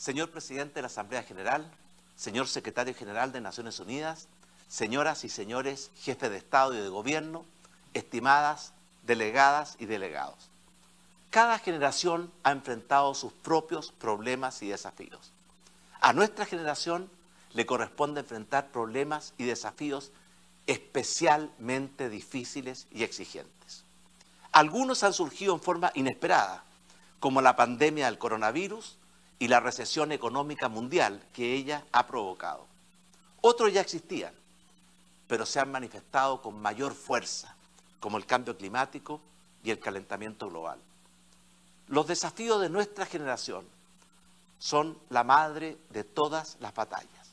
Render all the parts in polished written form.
Señor Presidente de la Asamblea General, señor Secretario General de Naciones Unidas, señoras y señores jefes de Estado y de Gobierno, estimadas delegadas y delegados. Cada generación ha enfrentado sus propios problemas y desafíos. A nuestra generación le corresponde enfrentar problemas y desafíos especialmente difíciles y exigentes. Algunos han surgido en forma inesperada, como la pandemia del coronavirus y la recesión económica mundial que ella ha provocado. Otros ya existían, pero se han manifestado con mayor fuerza, como el cambio climático y el calentamiento global. Los desafíos de nuestra generación son la madre de todas las batallas,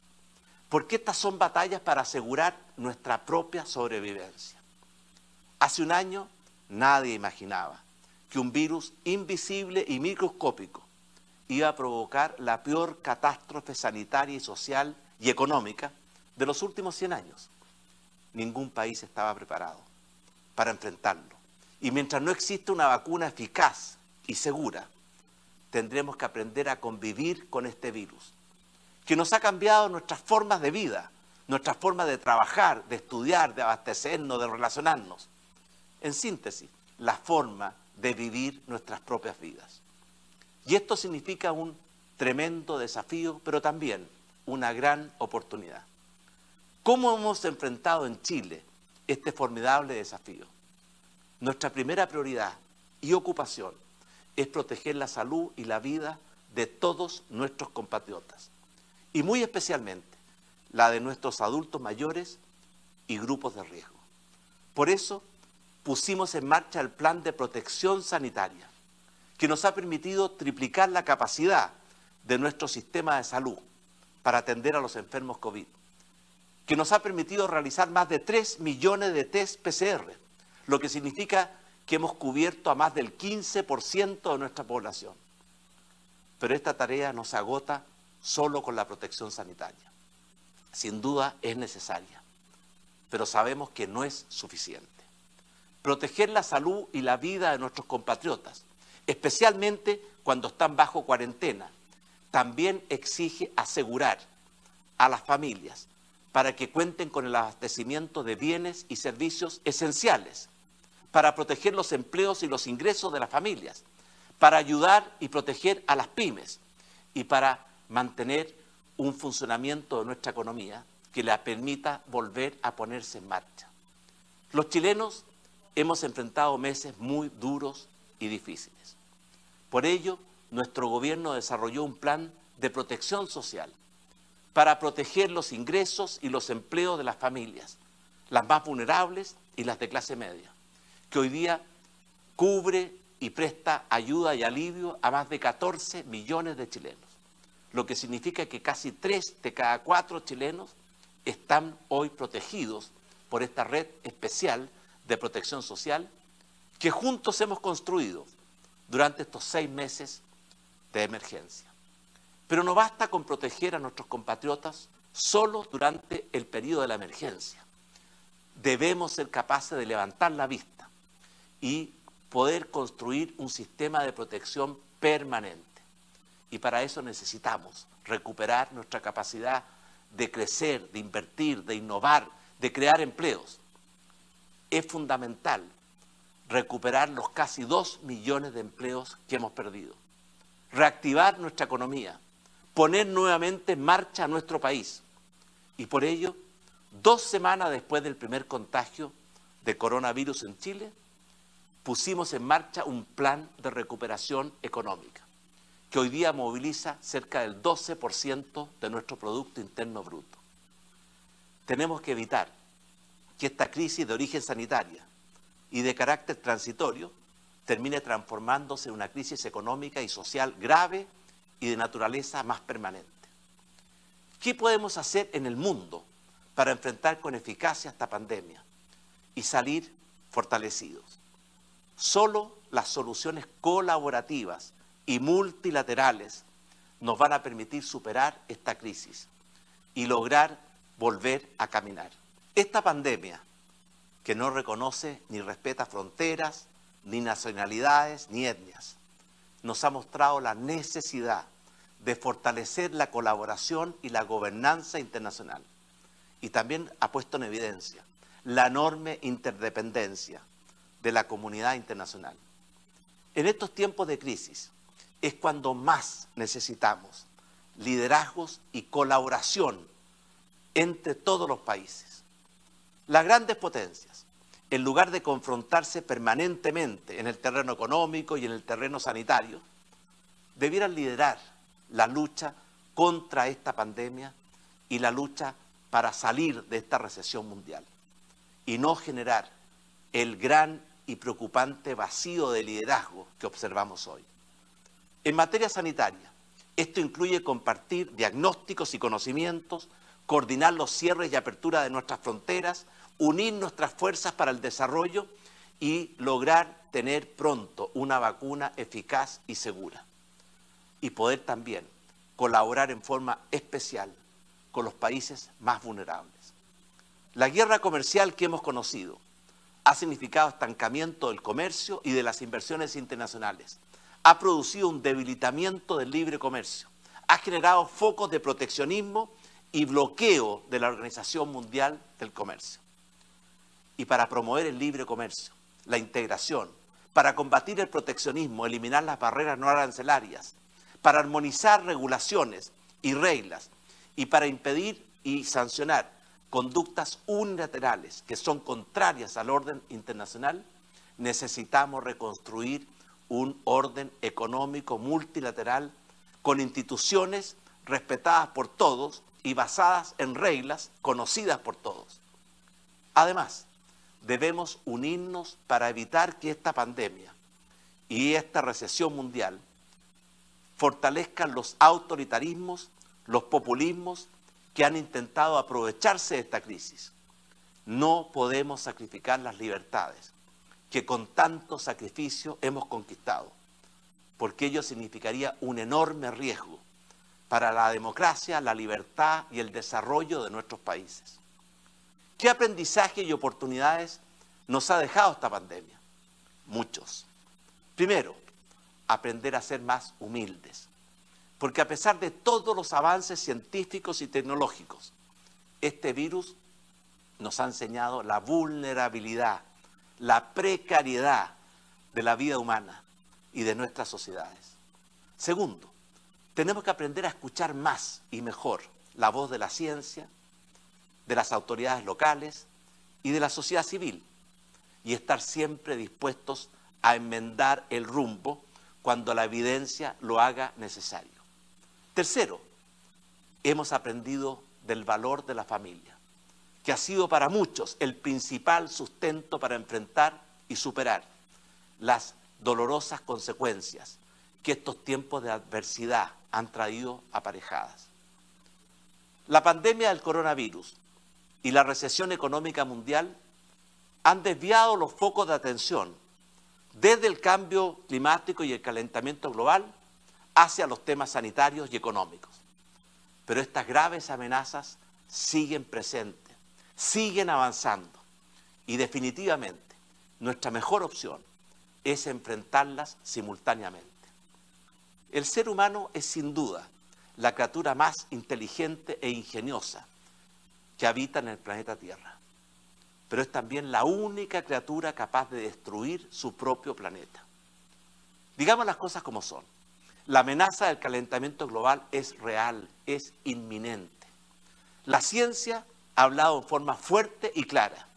porque estas son batallas para asegurar nuestra propia sobrevivencia. Hace un año nadie imaginaba que un virus invisible y microscópico iba a provocar la peor catástrofe sanitaria y social y económica de los últimos 100 años. Ningún país estaba preparado para enfrentarlo. Y mientras no existe una vacuna eficaz y segura, tendremos que aprender a convivir con este virus, que nos ha cambiado nuestras formas de vida, nuestras formas de trabajar, de estudiar, de abastecernos, de relacionarnos. En síntesis, la forma de vivir nuestras propias vidas. Y esto significa un tremendo desafío, pero también una gran oportunidad. ¿Cómo hemos enfrentado en Chile este formidable desafío? Nuestra primera prioridad y ocupación es proteger la salud y la vida de todos nuestros compatriotas, y muy especialmente la de nuestros adultos mayores y grupos de riesgo. Por eso pusimos en marcha el Plan de Protección Sanitaria, que nos ha permitido triplicar la capacidad de nuestro sistema de salud para atender a los enfermos COVID, que nos ha permitido realizar más de 3 millones de test PCR, lo que significa que hemos cubierto a más del 15% de nuestra población. Pero esta tarea no se agota solo con la protección sanitaria. Sin duda es necesaria, pero sabemos que no es suficiente. Proteger la salud y la vida de nuestros compatriotas, especialmente cuando están bajo cuarentena, también exige asegurar a las familias para que cuenten con el abastecimiento de bienes y servicios esenciales, para proteger los empleos y los ingresos de las familias, para ayudar y proteger a las pymes y para mantener un funcionamiento de nuestra economía que le permita volver a ponerse en marcha. Los chilenos hemos enfrentado meses muy duros y difíciles. Por ello, nuestro gobierno desarrolló un plan de protección social para proteger los ingresos y los empleos de las familias, las más vulnerables y las de clase media, que hoy día cubre y presta ayuda y alivio a más de 14 millones de chilenos, lo que significa que casi 3 de cada 4 chilenos están hoy protegidos por esta red especial de protección social que juntos hemos construido durante estos 6 meses de emergencia. Pero no basta con proteger a nuestros compatriotas solo durante el periodo de la emergencia. Debemos ser capaces de levantar la vista y poder construir un sistema de protección permanente. Y para eso necesitamos recuperar nuestra capacidad de crecer, de invertir, de innovar, de crear empleos. Es fundamental recuperar los casi 2 millones de empleos que hemos perdido, reactivar nuestra economía, poner nuevamente en marcha a nuestro país. Y por ello, 2 semanas después del primer contagio de coronavirus en Chile, pusimos en marcha un plan de recuperación económica, que hoy día moviliza cerca del 12% de nuestro Producto Interno Bruto. Tenemos que evitar que esta crisis de origen sanitaria y de carácter transitorio termine transformándose en una crisis económica y social grave y de naturaleza más permanente. ¿Qué podemos hacer en el mundo para enfrentar con eficacia esta pandemia y salir fortalecidos? Solo las soluciones colaborativas y multilaterales nos van a permitir superar esta crisis y lograr volver a caminar. Esta pandemia, que no reconoce ni respeta fronteras, ni nacionalidades, ni etnias, nos ha mostrado la necesidad de fortalecer la colaboración y la gobernanza internacional. Y también ha puesto en evidencia la enorme interdependencia de la comunidad internacional. En estos tiempos de crisis es cuando más necesitamos liderazgos y colaboración entre todos los países. Las grandes potencias, en lugar de confrontarse permanentemente en el terreno económico y en el terreno sanitario, debieran liderar la lucha contra esta pandemia y la lucha para salir de esta recesión mundial y no generar el gran y preocupante vacío de liderazgo que observamos hoy. En materia sanitaria, esto incluye compartir diagnósticos y conocimientos, coordinar los cierres y apertura de nuestras fronteras, unir nuestras fuerzas para el desarrollo y lograr tener pronto una vacuna eficaz y segura. Y poder también colaborar en forma especial con los países más vulnerables. La guerra comercial que hemos conocido ha significado estancamiento del comercio y de las inversiones internacionales. Ha producido un debilitamiento del libre comercio. Ha generado focos de proteccionismo y bloqueo de la Organización Mundial del Comercio. Y para promover el libre comercio, la integración, para combatir el proteccionismo, eliminar las barreras no arancelarias, para armonizar regulaciones y reglas y para impedir y sancionar conductas unilaterales que son contrarias al orden internacional, necesitamos reconstruir un orden económico multilateral con instituciones respetadas por todos y basadas en reglas conocidas por todos. Además, debemos unirnos para evitar que esta pandemia y esta recesión mundial fortalezcan los autoritarismos, los populismos que han intentado aprovecharse de esta crisis. No podemos sacrificar las libertades que con tanto sacrificio hemos conquistado, porque ello significaría un enorme riesgo para la democracia, la libertad y el desarrollo de nuestros países. ¿Qué aprendizaje y oportunidades nos ha dejado esta pandemia? Muchos. Primero, aprender a ser más humildes, porque a pesar de todos los avances científicos y tecnológicos, este virus nos ha enseñado la vulnerabilidad, la precariedad de la vida humana y de nuestras sociedades. Segundo, tenemos que aprender a escuchar más y mejor la voz de la ciencia, de las autoridades locales y de la sociedad civil, y estar siempre dispuestos a enmendar el rumbo cuando la evidencia lo haga necesario. Tercero, hemos aprendido del valor de la familia, que ha sido para muchos el principal sustento para enfrentar y superar las dolorosas consecuencias que estos tiempos de adversidad han traído aparejadas. La pandemia del coronavirus y la recesión económica mundial han desviado los focos de atención desde el cambio climático y el calentamiento global hacia los temas sanitarios y económicos. Pero estas graves amenazas siguen presentes, siguen avanzando y definitivamente nuestra mejor opción es enfrentarlas simultáneamente. El ser humano es sin duda la criatura más inteligente e ingeniosa que habita en el planeta Tierra, pero es también la única criatura capaz de destruir su propio planeta. Digamos las cosas como son. La amenaza del calentamiento global es real, es inminente. La ciencia ha hablado en forma fuerte y clara.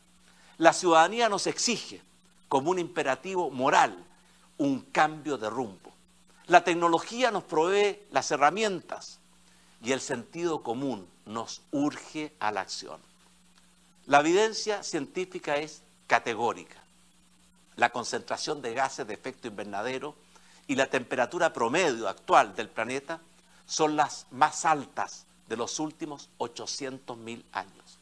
La ciudadanía nos exige, como un imperativo moral, un cambio de rumbo. La tecnología nos provee las herramientas y el sentido común nos urge a la acción. La evidencia científica es categórica. La concentración de gases de efecto invernadero y la temperatura promedio actual del planeta son las más altas de los últimos 800.000 años.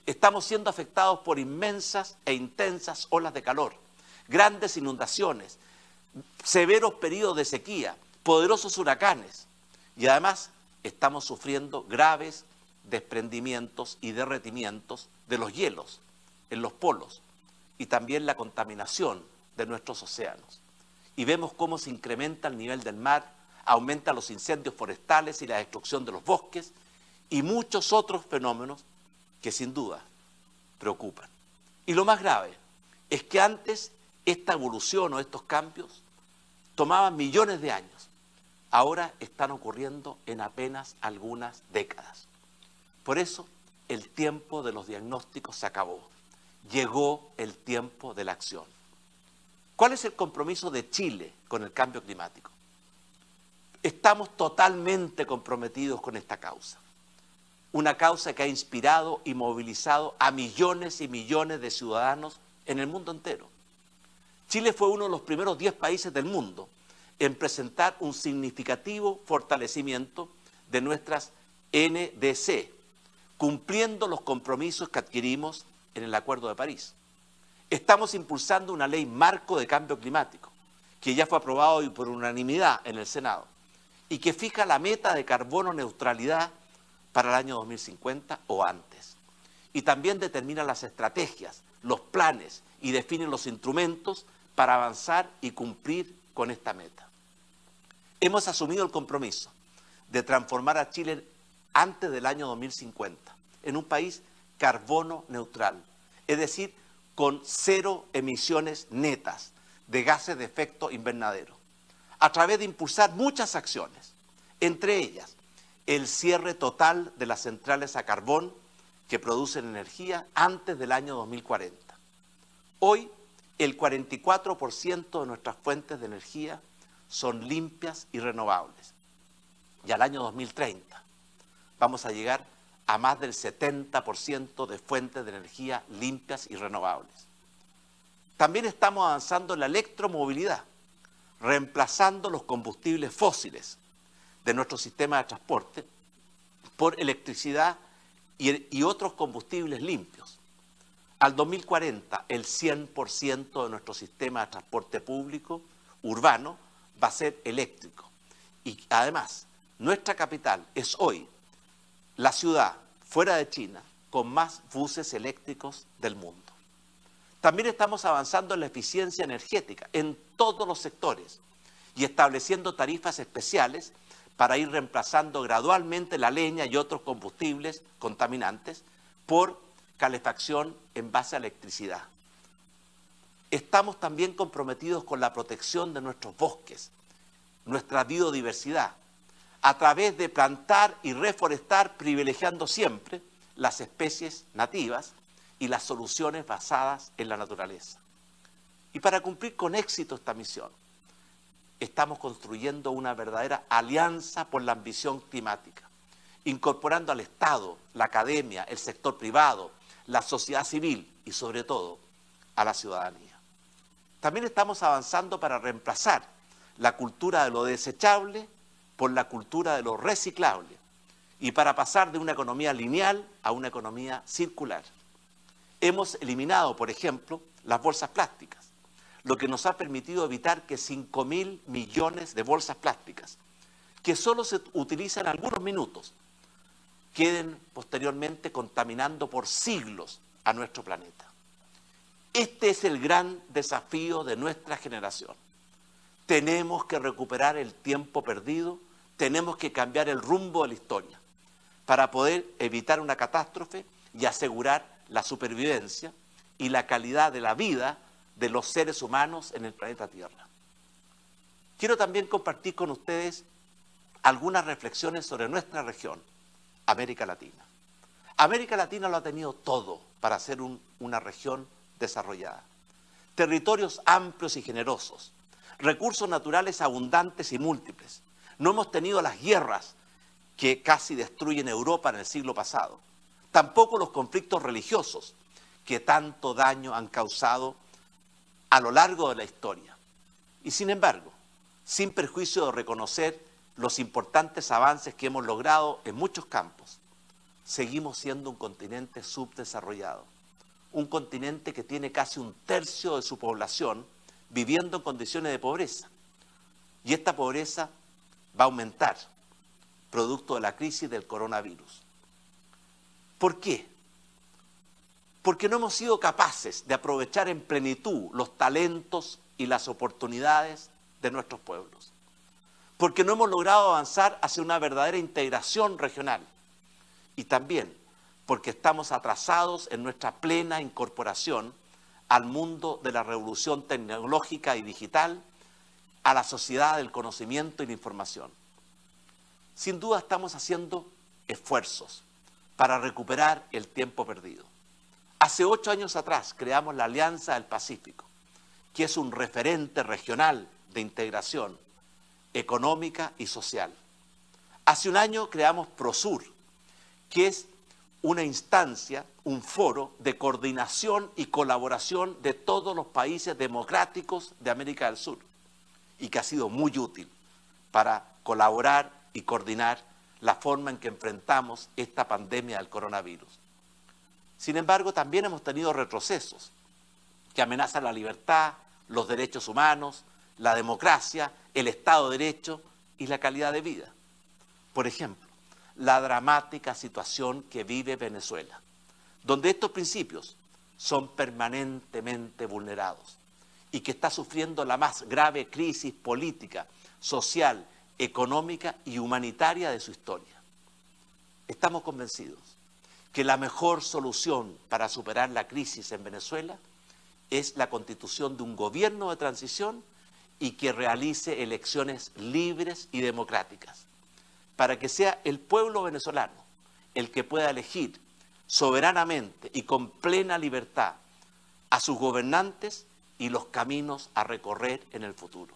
Estamos siendo afectados por inmensas e intensas olas de calor, grandes inundaciones, severos periodos de sequía, poderosos huracanes y además estamos sufriendo graves desprendimientos y derretimientos de los hielos en los polos y también la contaminación de nuestros océanos. Y vemos cómo se incrementa el nivel del mar aumenta los incendios forestales y la destrucción de los bosques y muchos otros fenómenos que sin duda preocupan. Y lo más grave es que antes esta evolución o estos cambios tomaban millones de años. Ahora están ocurriendo en apenas algunas décadas. Por eso el tiempo de los diagnósticos se acabó. Llegó el tiempo de la acción. ¿Cuál es el compromiso de Chile con el cambio climático? Estamos totalmente comprometidos con esta causa. Una causa que ha inspirado y movilizado a millones y millones de ciudadanos en el mundo entero. Chile fue uno de los primeros 10 países del mundo en presentar un significativo fortalecimiento de nuestras NDC, cumpliendo los compromisos que adquirimos en el Acuerdo de París. Estamos impulsando una ley marco de cambio climático, que ya fue aprobado y por unanimidad en el Senado, y que fija la meta de carbono neutralidad para el año 2050 o antes. Y también determina las estrategias, los planes y define los instrumentos para avanzar y cumplir con esta meta. Hemos asumido el compromiso de transformar a Chile antes del año 2050 en un país carbono neutral, es decir, con 0 emisiones netas de gases de efecto invernadero, a través de impulsar muchas acciones, entre ellas el cierre total de las centrales a carbón que producen energía antes del año 2040. Hoy, el 44% de nuestras fuentes de energía son limpias y renovables. Y al año 2030 vamos a llegar a más del 70% de fuentes de energía limpias y renovables. También estamos avanzando en la electromovilidad, reemplazando los combustibles fósiles de nuestro sistema de transporte por electricidad y otros combustibles limpios. Al 2040, el 100% de nuestro sistema de transporte público urbano va a ser eléctrico. Y además, nuestra capital es hoy la ciudad fuera de China con más buses eléctricos del mundo. También estamos avanzando en la eficiencia energética en todos los sectores y estableciendo tarifas especiales para ir reemplazando gradualmente la leña y otros combustibles contaminantes por calefacción en base a electricidad. Estamos también comprometidos con la protección de nuestros bosques, nuestra biodiversidad, a través de plantar y reforestar, privilegiando siempre las especies nativas y las soluciones basadas en la naturaleza. Y para cumplir con éxito esta misión, estamos construyendo una verdadera alianza por la ambición climática, incorporando al Estado, la academia, el sector privado, la sociedad civil y sobre todo a la ciudadanía. También estamos avanzando para reemplazar la cultura de lo desechable por la cultura de lo reciclable y para pasar de una economía lineal a una economía circular. Hemos eliminado, por ejemplo, las bolsas plásticas, lo que nos ha permitido evitar que 5.000 millones de bolsas plásticas, que solo se utilizan algunos minutos, queden posteriormente contaminando por siglos a nuestro planeta. Este es el gran desafío de nuestra generación. Tenemos que recuperar el tiempo perdido, tenemos que cambiar el rumbo de la historia para poder evitar una catástrofe y asegurar la supervivencia y la calidad de la vida de los seres humanos en el planeta Tierra. Quiero también compartir con ustedes algunas reflexiones sobre nuestra región, América Latina. América Latina lo ha tenido todo para ser una región desarrollada. Territorios amplios y generosos, recursos naturales abundantes y múltiples. No hemos tenido las guerras que casi destruyen Europa en el siglo pasado. Tampoco los conflictos religiosos que tanto daño han causado a lo largo de la historia. Y sin embargo, sin perjuicio de reconocer los importantes avances que hemos logrado en muchos campos, seguimos siendo un continente subdesarrollado. Un continente que tiene casi 1/3 de su población viviendo en condiciones de pobreza. Y esta pobreza va a aumentar producto de la crisis del coronavirus. ¿Por qué? Porque no hemos sido capaces de aprovechar en plenitud los talentos y las oportunidades de nuestros pueblos. porque no hemos logrado avanzar hacia una verdadera integración regional y también porque estamos atrasados en nuestra plena incorporación al mundo de la revolución tecnológica y digital, a la sociedad del conocimiento y la información. Sin duda estamos haciendo esfuerzos para recuperar el tiempo perdido. Hace 8 años atrás creamos la Alianza del Pacífico, que es un referente regional de integración económica y social. Hace un año creamos Prosur, que es una instancia, un foro de coordinación y colaboración de todos los países democráticos de América del Sur y que ha sido muy útil para colaborar y coordinar la forma en que enfrentamos esta pandemia del coronavirus. Sin embargo, también hemos tenido retrocesos que amenazan la libertad, los derechos humanos, la democracia, el Estado de Derecho y la calidad de vida. Por ejemplo, la dramática situación que vive Venezuela, donde estos principios son permanentemente vulnerados y que está sufriendo la más grave crisis política, social, económica y humanitaria de su historia. Estamos convencidos que la mejor solución para superar la crisis en Venezuela es la constitución de un gobierno de transición y que realice elecciones libres y democráticas, para que sea el pueblo venezolano el que pueda elegir soberanamente y con plena libertad a sus gobernantes y los caminos a recorrer en el futuro.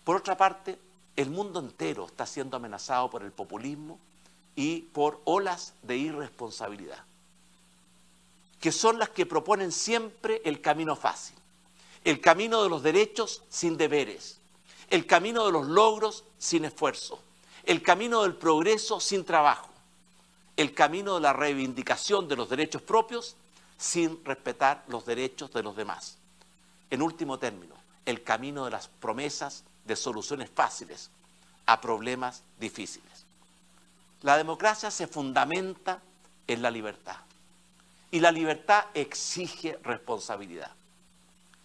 Por otra parte, el mundo entero está siendo amenazado por el populismo y por olas de irresponsabilidad, que son las que proponen siempre el camino fácil, el camino de los derechos sin deberes, el camino de los logros sin esfuerzo, el camino del progreso sin trabajo, el camino de la reivindicación de los derechos propios sin respetar los derechos de los demás. En último término, el camino de las promesas de soluciones fáciles a problemas difíciles. La democracia se fundamenta en la libertad y la libertad exige responsabilidad.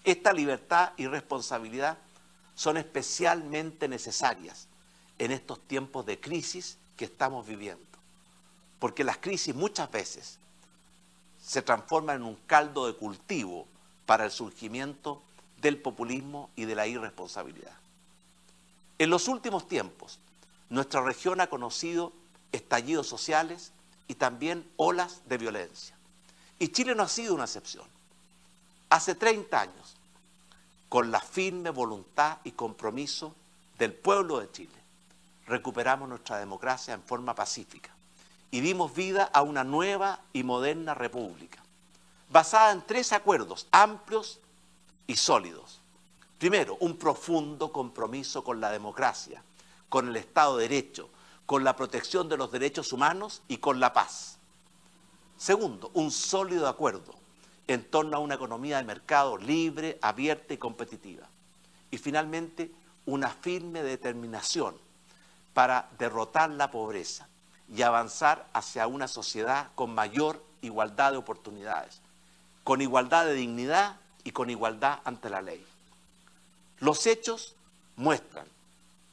Esta libertad y responsabilidad son especialmente necesarias en estos tiempos de crisis que estamos viviendo, porque las crisis muchas veces se transforman en un caldo de cultivo para el surgimiento del populismo y de la irresponsabilidad. En los últimos tiempos, nuestra región ha conocido estallidos sociales y también olas de violencia. Y Chile no ha sido una excepción. Hace 30 años, con la firme voluntad y compromiso del pueblo de Chile, recuperamos nuestra democracia en forma pacífica y dimos vida a una nueva y moderna república, basada en 3 acuerdos amplios y sólidos. Primero, un profundo compromiso con la democracia, con el Estado de Derecho, con la protección de los derechos humanos y con la paz. Segundo, un sólido acuerdo en torno a una economía de mercado libre, abierta y competitiva. Y finalmente, una firme determinación para derrotar la pobreza y avanzar hacia una sociedad con mayor igualdad de oportunidades, con igualdad de dignidad y con igualdad ante la ley. Los hechos muestran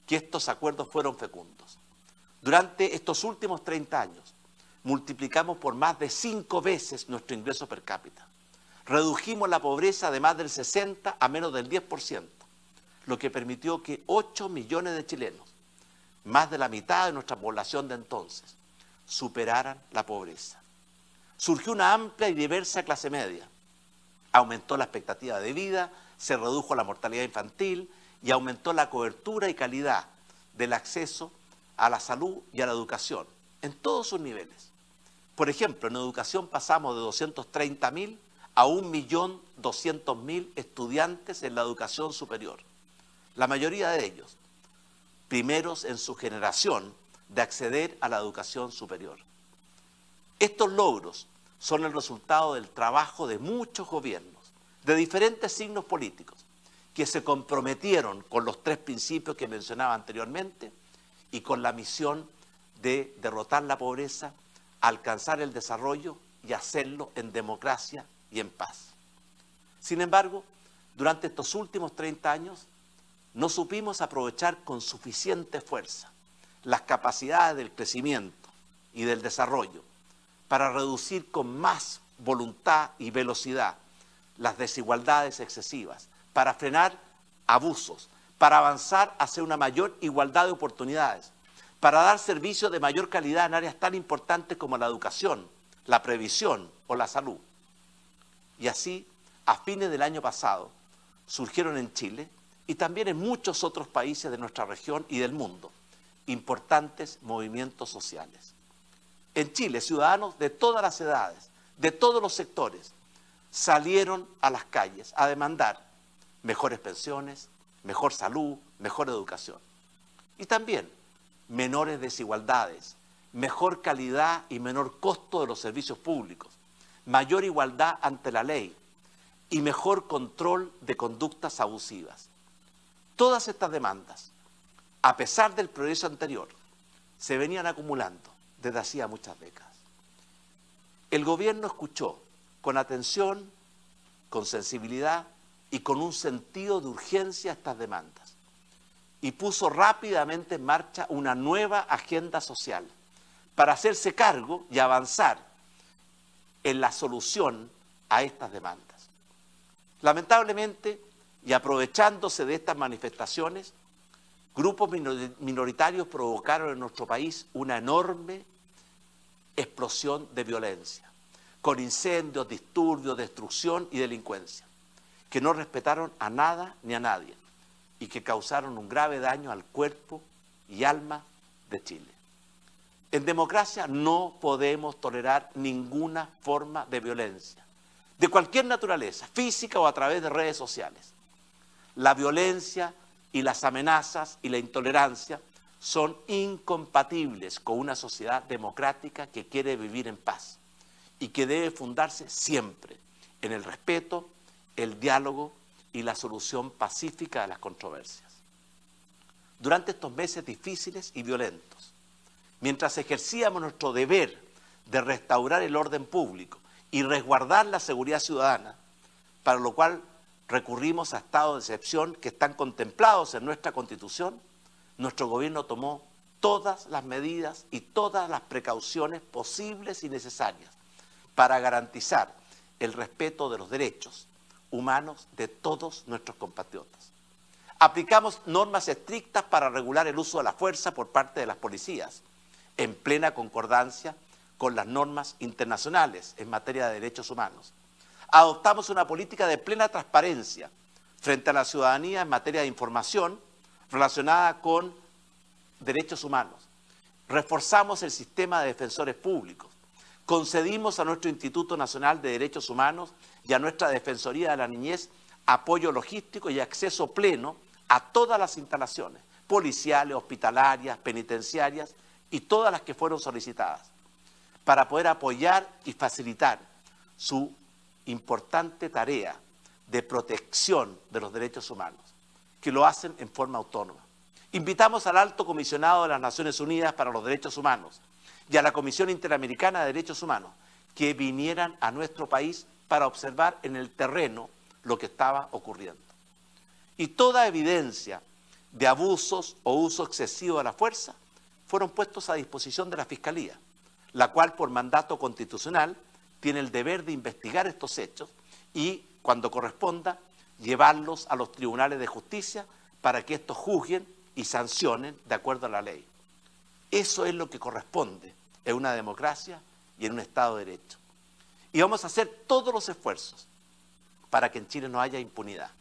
que estos acuerdos fueron fecundos. Durante estos últimos 30 años, multiplicamos por más de 5 veces nuestro ingreso per cápita. Redujimos la pobreza de más del 60% a menos del 10%, lo que permitió que 8 millones de chilenos, más de la mitad de nuestra población de entonces, superaran la pobreza. Surgió una amplia y diversa clase media. Aumentó la expectativa de vida, se redujo la mortalidad infantil y aumentó la cobertura y calidad del acceso a la salud y a la educación, en todos sus niveles. Por ejemplo, en educación pasamos de 230.000 a 1.200.000 estudiantes en la educación superior. La mayoría de ellos, primeros en su generación de acceder a la educación superior. Estos logros son el resultado del trabajo de muchos gobiernos, de diferentes signos políticos, que se comprometieron con los 3 principios que mencionaba anteriormente y con la misión de derrotar la pobreza, alcanzar el desarrollo y hacerlo en democracia y en paz. Sin embargo, durante estos últimos 30 años, no supimos aprovechar con suficiente fuerza las capacidades del crecimiento y del desarrollo para reducir con más voluntad y velocidad las desigualdades excesivas, para frenar abusos, para avanzar hacia una mayor igualdad de oportunidades, para dar servicios de mayor calidad en áreas tan importantes como la educación, la previsión o la salud. Y así, a fines del año pasado, surgieron en Chile y también en muchos otros países de nuestra región y del mundo importantes movimientos sociales. En Chile, ciudadanos de todas las edades, de todos los sectores, salieron a las calles a demandar mejores pensiones, mejor salud, mejor educación. Y también menores desigualdades, mejor calidad y menor costo de los servicios públicos, mayor igualdad ante la ley y mejor control de conductas abusivas. Todas estas demandas, a pesar del progreso anterior, se venían acumulando desde hacía muchas décadas. El gobierno escuchó con atención, con sensibilidad y con un sentido de urgencia estas demandas y puso rápidamente en marcha una nueva agenda social para hacerse cargo y avanzar en la solución a estas demandas. Lamentablemente, y aprovechándose de estas manifestaciones, grupos minoritarios provocaron en nuestro país una enorme explosión de violencia, con incendios, disturbios, destrucción y delincuencia, que no respetaron a nada ni a nadie y que causaron un grave daño al cuerpo y alma de Chile. En democracia no podemos tolerar ninguna forma de violencia, de cualquier naturaleza, física o a través de redes sociales. La violencia y las amenazas y la intolerancia son incompatibles con una sociedad democrática que quiere vivir en paz y que debe fundarse siempre en el respeto, el diálogo y la solución pacífica de las controversias. Durante estos meses difíciles y violentos, mientras ejercíamos nuestro deber de restaurar el orden público y resguardar la seguridad ciudadana, para lo cual recurrimos a estados de excepción que están contemplados en nuestra Constitución, nuestro gobierno tomó todas las medidas y todas las precauciones posibles y necesarias para garantizar el respeto de los derechos humanos de todos nuestros compatriotas. Aplicamos normas estrictas para regular el uso de la fuerza por parte de las policías, en plena concordancia con las normas internacionales en materia de derechos humanos. Adoptamos una política de plena transparencia frente a la ciudadanía en materia de información relacionada con derechos humanos. Reforzamos el sistema de defensores públicos. Concedimos a nuestro Instituto Nacional de Derechos Humanos y a nuestra Defensoría de la Niñez apoyo logístico y acceso pleno a todas las instalaciones policiales, hospitalarias, penitenciarias y todas las que fueron solicitadas, para poder apoyar y facilitar su importante tarea de protección de los derechos humanos, que lo hacen en forma autónoma. Invitamos al Alto Comisionado de las Naciones Unidas para los Derechos Humanos y a la Comisión Interamericana de Derechos Humanos que vinieran a nuestro país para observar en el terreno lo que estaba ocurriendo. Y toda evidencia de abusos o uso excesivo de la fuerza fueron puestos a disposición de la Fiscalía, la cual por mandato constitucional tiene el deber de investigar estos hechos y, cuando corresponda, llevarlos a los tribunales de justicia para que estos juzguen y sancionen de acuerdo a la ley. Eso es lo que corresponde en una democracia y en un Estado de Derecho. Y vamos a hacer todos los esfuerzos para que en Chile no haya impunidad,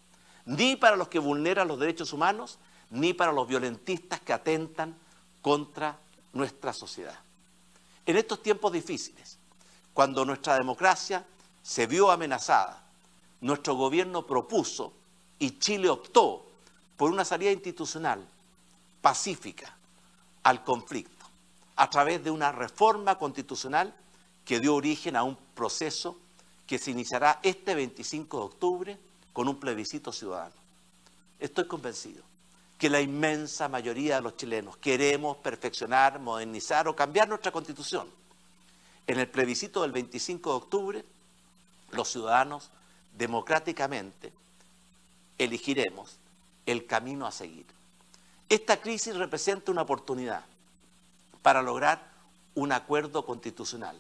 ni para los que vulneran los derechos humanos, ni para los violentistas que atentan contra nuestra sociedad. En estos tiempos difíciles, cuando nuestra democracia se vio amenazada, nuestro gobierno propuso y Chile optó por una salida institucional pacífica al conflicto, a través de una reforma constitucional que dio origen a un proceso que se iniciará este 25 de octubre con un plebiscito ciudadano. Estoy convencido que la inmensa mayoría de los chilenos queremos perfeccionar, modernizar o cambiar nuestra Constitución. En el plebiscito del 25 de octubre, los ciudadanos democráticamente elegiremos el camino a seguir. Esta crisis representa una oportunidad para lograr un acuerdo constitucional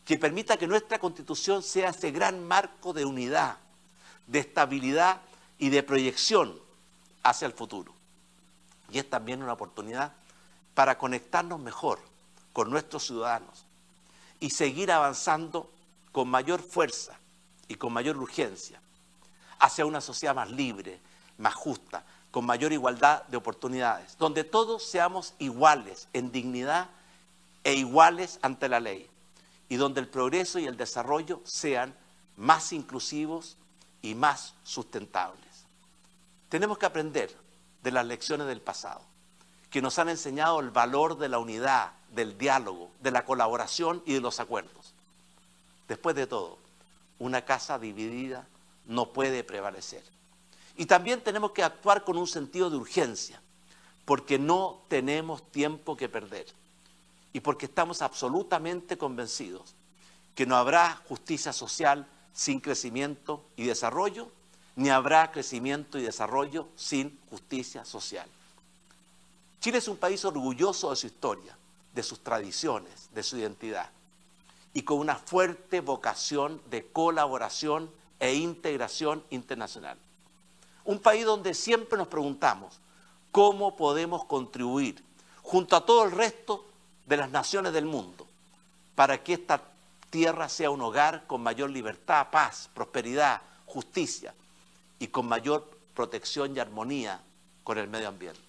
que permita que nuestra Constitución sea ese gran marco de unidad, de estabilidad y de proyección hacia el futuro. Y es también una oportunidad para conectarnos mejor con nuestros ciudadanos y seguir avanzando con mayor fuerza y con mayor urgencia hacia una sociedad más libre, más justa, con mayor igualdad de oportunidades, donde todos seamos iguales en dignidad e iguales ante la ley, y donde el progreso y el desarrollo sean más inclusivos y más sustentables. Tenemos que aprender de las lecciones del pasado, que nos han enseñado el valor de la unidad, del diálogo, de la colaboración y de los acuerdos. Después de todo, una casa dividida no puede prevalecer. Y también tenemos que actuar con un sentido de urgencia, porque no tenemos tiempo que perder y porque estamos absolutamente convencidos que no habrá justicia social sin crecimiento y desarrollo, ni habrá crecimiento y desarrollo sin justicia social. Chile es un país orgulloso de su historia, de sus tradiciones, de su identidad, y con una fuerte vocación de colaboración e integración internacional. Un país donde siempre nos preguntamos cómo podemos contribuir junto a todo el resto de las naciones del mundo para que esta tierra sea un hogar con mayor libertad, paz, prosperidad, justicia y con mayor protección y armonía con el medio ambiente.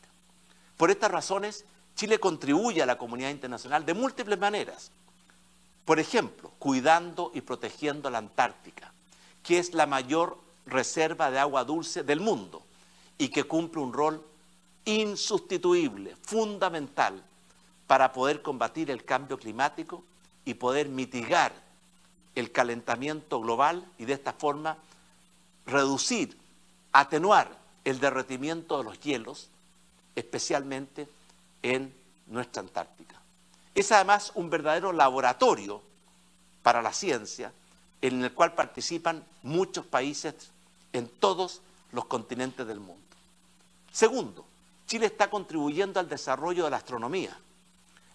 Por estas razones, Chile contribuye a la comunidad internacional de múltiples maneras. Por ejemplo, cuidando y protegiendo la Antártica, que es la mayor reserva de agua dulce del mundo y que cumple un rol insustituible, fundamental, para poder combatir el cambio climático y poder mitigar el calentamiento global y de esta forma reducir, atenuar el derretimiento de los hielos, especialmente en nuestra Antártica. Es además un verdadero laboratorio para la ciencia en el cual participan muchos países en todos los continentes del mundo. Segundo, Chile está contribuyendo al desarrollo de la astronomía.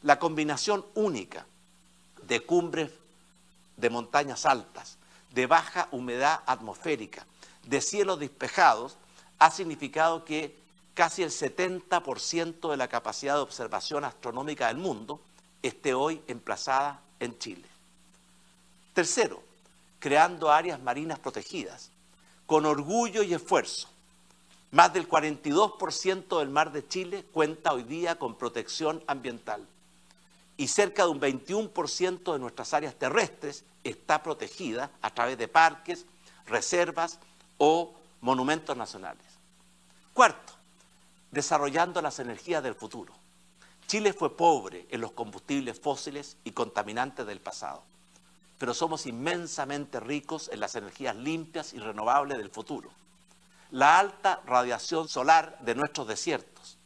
La combinación única de cumbres de montañas altas, de baja humedad atmosférica, de cielos despejados, ha significado que casi el 70% de la capacidad de observación astronómica del mundo esté hoy emplazada en Chile. Tercero, creando áreas marinas protegidas, con orgullo y esfuerzo. Más del 42% del mar de Chile cuenta hoy día con protección ambiental y cerca de un 21% de nuestras áreas terrestres está protegida a través de parques, reservas o monumentos nacionales. Cuarto, desarrollando las energías del futuro. Chile fue pobre en los combustibles fósiles y contaminantes del pasado, pero somos inmensamente ricos en las energías limpias y renovables del futuro. La alta radiación solar de nuestros desiertos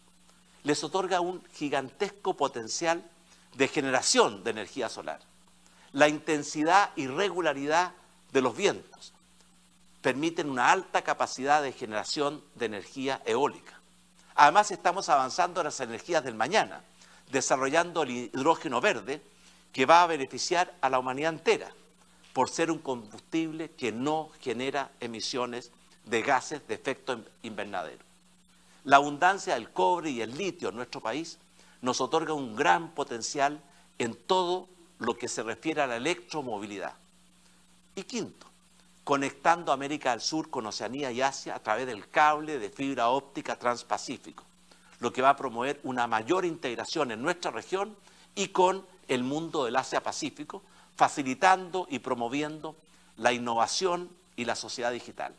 les otorga un gigantesco potencial de generación de energía solar. La intensidad y regularidad de los vientos permiten una alta capacidad de generación de energía eólica. Además, estamos avanzando en las energías del mañana, desarrollando el hidrógeno verde que va a beneficiar a la humanidad entera por ser un combustible que no genera emisiones de gases de efecto invernadero. La abundancia del cobre y el litio en nuestro país nos otorga un gran potencial en todo lo que se refiere a la electromovilidad. Y quinto, conectando América del Sur con Oceanía y Asia a través del cable de fibra óptica transpacífico, lo que va a promover una mayor integración en nuestra región y con el mundo del Asia-Pacífico, facilitando y promoviendo la innovación y la sociedad digital.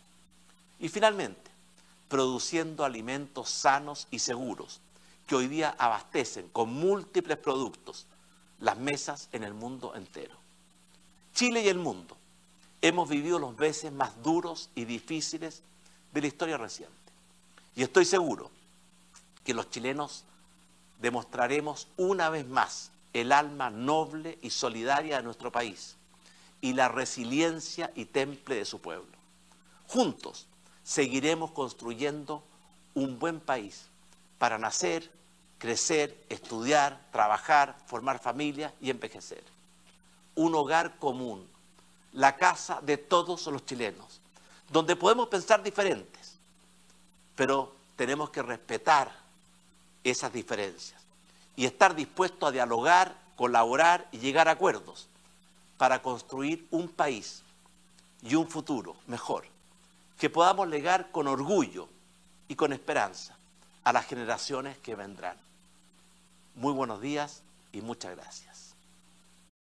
Y finalmente, produciendo alimentos sanos y seguros que hoy día abastecen con múltiples productos las mesas en el mundo entero. Chile y el mundo hemos vivido los meses más duros y difíciles de la historia reciente. Y estoy seguro que los chilenos demostraremos una vez más el alma noble y solidaria de nuestro país y la resiliencia y temple de su pueblo. Juntos seguiremos construyendo un buen país para nacer, crecer, estudiar, trabajar, formar familia y envejecer. Un hogar común, la casa de todos los chilenos, donde podemos pensar diferentes, pero tenemos que respetar esas diferencias y estar dispuestos a dialogar, colaborar y llegar a acuerdos para construir un país y un futuro mejor, que podamos legar con orgullo y con esperanza a las generaciones que vendrán. Muy buenos días y muchas gracias.